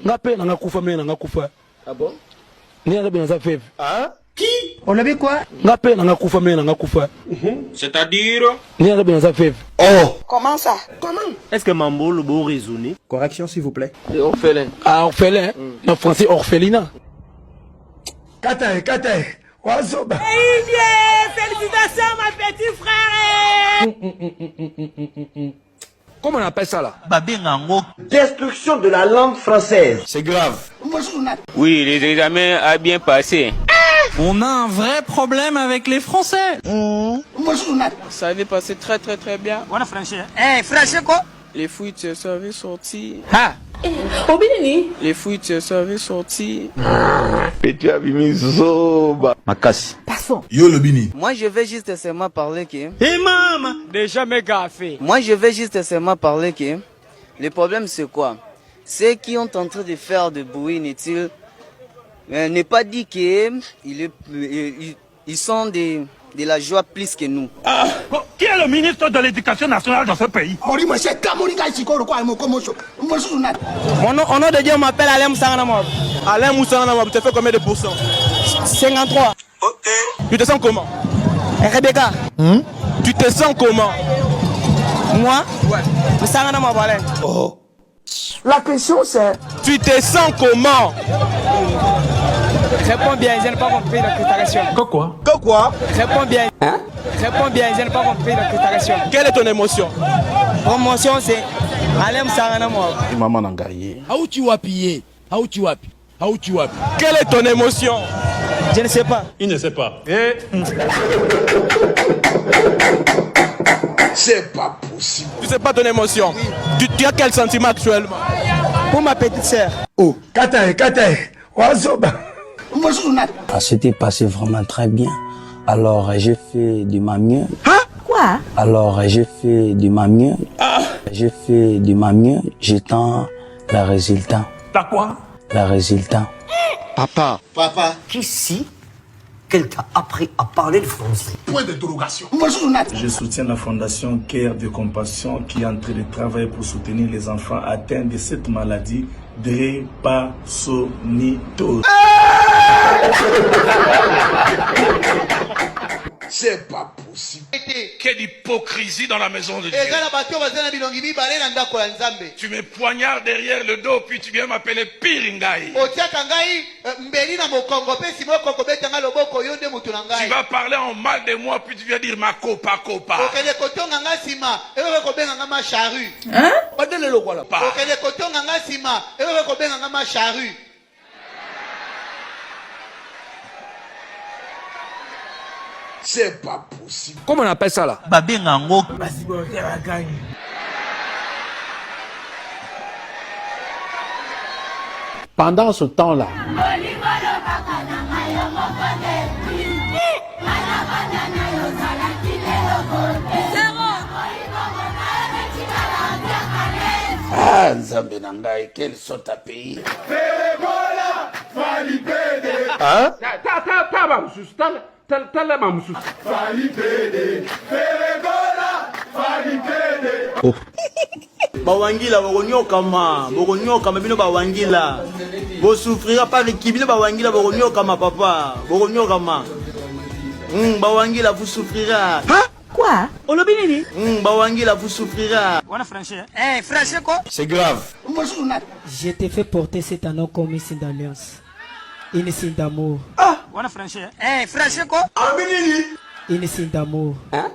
Ngape na ngakufa mena ngakufa. Ah bon? Ni arabe na za fève. Hein? Qui? On avait quoi? Ngape na ngakufa mena ngakufa. C'est-à-dire? Ni arabe na za fève. Oh! Comment ça? Comment? Est-ce que Mambo le bon raisonner? Correction s'il vous plaît. Orphelin. Ah, orphelin. En français, orphelinat. Katae, Wazoba. Félicitations, ma petite frère! Comment on appelle ça là? Destruction de la langue française. C'est grave. Oui, les examens a bien passé. On a un vrai problème avec les Français. Ça avait passé très bien. On a franchi. Eh, franchi quoi? Les fouilles de avaient sorti. Ah! Obinini? Les fouilles de avaient sorti. Et tu as mis Zoba. Makassi. Passons. Yo le bini. Moi, je vais juste seulement parler que... Et maman! Déjà méga fait. Moi, je vais juste seulement parler que... Le problème, c'est quoi? Ceux qui ont tenté de faire de bruit inutile... n'est pas dit qu'ils sont de la joie plus que nous. Ah, qui est le ministre de l'Éducation nationale dans ce pays? Au nom de Dieu, on m'appelle Alain Moussanganamab. Alain Moussanganamab, tu fais combien de pourcents? 53. Ok. Tu te sens comment? Rebecca. Tu te sens comment? Moi? Ouais. Moussanganamab Alain. Oh. La question c'est... Tu te sens comment? Réponds bien, je n'ai pas compris la question. Quoi? Quoi? Réponds bien. Hein? Réponds bien, je n'ai pas compris la question. Quelle est ton émotion? Promotion c'est... Alain Moussanganamab. Maman Nangaye. How tu vas piller? How tu vas? Quelle est ton émotion? Je ne sais pas. Il ne sait pas. C'est pas possible. Tu sais pas ton émotion? Tu as quel sentiment actuellement? Pour ma petite sœur. Oh, Katae, Wazoba. Ça s'était passé vraiment très bien. Alors j'ai fait de ma mieux. Hein? Quoi? Alors j'ai fait de ma mieux. J'ai fait de ma mieux. J'attends le résultat. T'as quoi? Le résultat. Papa. Qui si quelqu'un a appris à parler le français? Point d'interrogation. Je soutiens la fondation Cœur de Compassion qui est en train de travailler pour soutenir les enfants atteints de cette maladie drépanocytose. C'est pas possible. Quelle hypocrisie dans la maison de Dieu. Tu me poignardes derrière le dos puis tu viens m'appeler Piringai. Tu vas parler en mal de moi puis tu viens dire ma copa. Hein? C'est pas possible. Comment on appelle ça là? Pendant ce temps-là, Ah, Nzambe Nangai, quel sont ta pays? Hein? Bawangila bogonyoka bino bawangila bo souffrira pas de kibino bawangila bogonyoka ma papa bogonyoka ma bawangila vous souffrira. Hein? Quoi? Olobinini? Bawangila vous souffrira. On a franchi. Eh, franchi quoi? C'est grave. Je t'ai fait porter cet anneau comme une signe d'alliance. Une signe d'amour. Ah! On a franchi. Eh, franchi quoi? Une signe d'amour. Hein?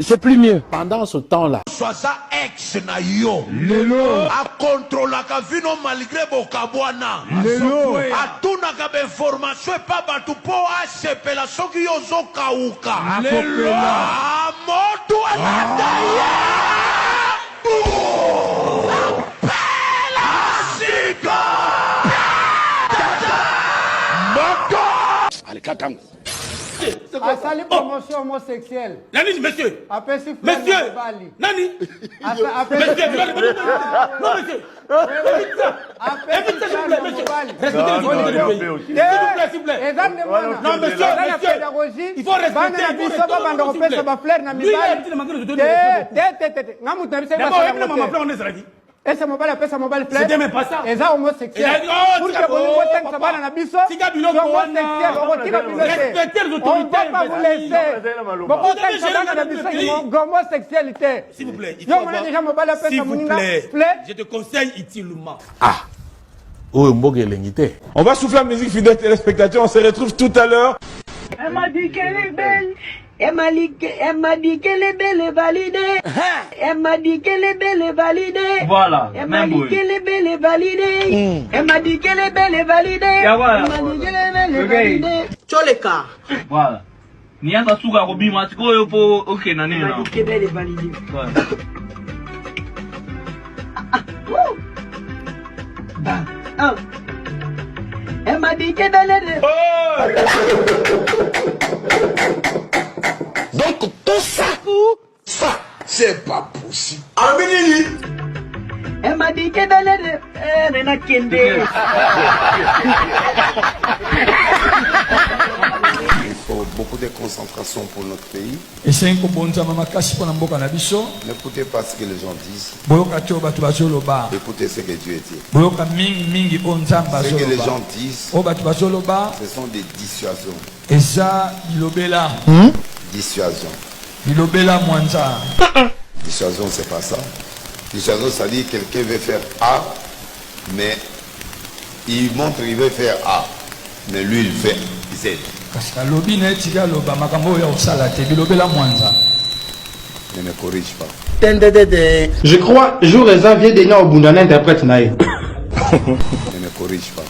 c'est plus mieux. Pendant ce temps-là, Soit ça ex na yo. Lelo. A contrôler ka vino malgré bokabwana. Lelo. A tuna ka information pas batu po a sepela soki yo zo kauka. Lelo. A moto anadaya. Pela sika. Moto. Allez katango. Asali promotion homosexuelle. Nani, monsieur? Monsieur. Nani? Monsieur. Non, monsieur. Évitez, s'il vous plaît, monsieur. Respectez s'il vous plaît. Non, monsieur. Il faut respecter. D'abord, il m'a appelé en Israël. Et c'est mon bal, après ça, mon bal plaît. C'était même pas ça. Et ça, homosexuel. Pour que vous voyez ça, va dans la biso. Respectez les autorités. On ne va pas vous laisser. Homosexualité. S'il vous plaît, s'il vous plaît, je te conseille utilement. Ah. Oh, on va souffler la musique, fidèles téléspectateurs. On se retrouve tout à l'heure. Elle m'a dit qu'elle est belle. Elle m'a dit qu'elle est belle et validée. Elle m'a dit qu'elle est belle et validée. Voilà. Elle m'a dit qu'elle est belle et validée. Elle m'a dit qu'elle est belle et validée. Elle m'a dit qu'elle est belle et validée. Tcholeka. Voilà. Nianza suka robima tiko yopo okay na nini na. Elle m'a dit qu'elle est belle et validée. Elle m'a dit qu'elle est belle et Donc tout ça, c'est pas possible. Elle m'a dit qu'elle est belle et Il faut beaucoup de concentration pour notre pays. N'écoutez pas ce que les gens disent. Écoutez ce que Dieu dit. Ce que les gens disent, ce sont des dissuasions. Dissuasion. Dissuasion, c'est pas ça. Dissuasion, ça dit que quelqu'un veut faire A, mais il montre qu'il veut faire A, mais lui il fait Z. Ne me corrige pas. Je crois, jour et vient de au Bundana interprète naïe. Ne me corrige pas.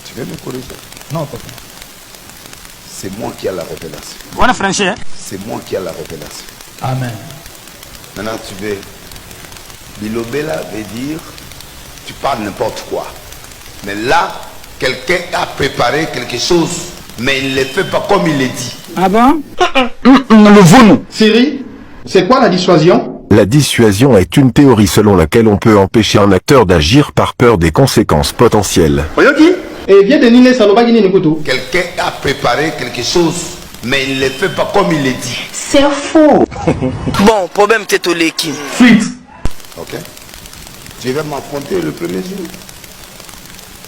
Tu veux me corriger? Non, papa. C'est moi qui ai la révélation. Voilà, français. C'est moi qui ai la révélation. Amen. Maintenant, tu veux. Bilobela veut dire, tu parles n'importe quoi. Mais là, quelqu'un a préparé quelque chose, mais il ne le fait pas comme il le dit. Ah bon? Le voun. Siri, c'est quoi la dissuasion? La dissuasion est une théorie selon laquelle on peut empêcher un acteur d'agir par peur des conséquences potentielles. Et viens de Nine Saloba Guinée Nikutu. Quelqu'un a préparé quelque chose, mais il ne le fait pas comme il le dit. c'est faux. Bon, problème c'est au leki. Fuite. Ok? Tu vas m'affronter le premier jour.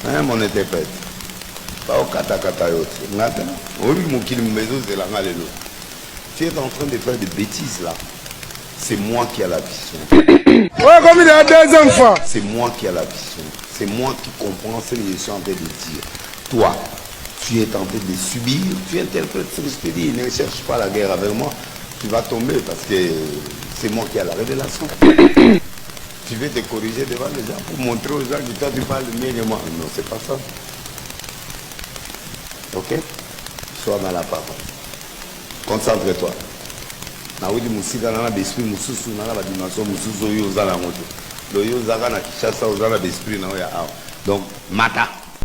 Hein, mon interprète? Tu es en train de faire des bêtises là. C'est moi qui ai la vision. Ouais, comme il y a deuxième fois. C'est moi qui ai la vision. C'est moi qui comprends ce que je suis en train de dire. Toi, tu es en train de subir, tu interprètes ce que je te dis. Ne cherche pas la guerre avec moi. Tu vas tomber parce que c'est moi qui ai la révélation. Tu veux te corriger devant les gens pour montrer aux gens que toi tu parles mieux que moi. Non, c'est pas ça. Ok? Sois dans la parole. Concentre-toi. Naoudi musika na l'esprit mususu na la dimension mususu yo za la moto. Le yo za na Kinshasa za na l'esprit na ya. Donc mata.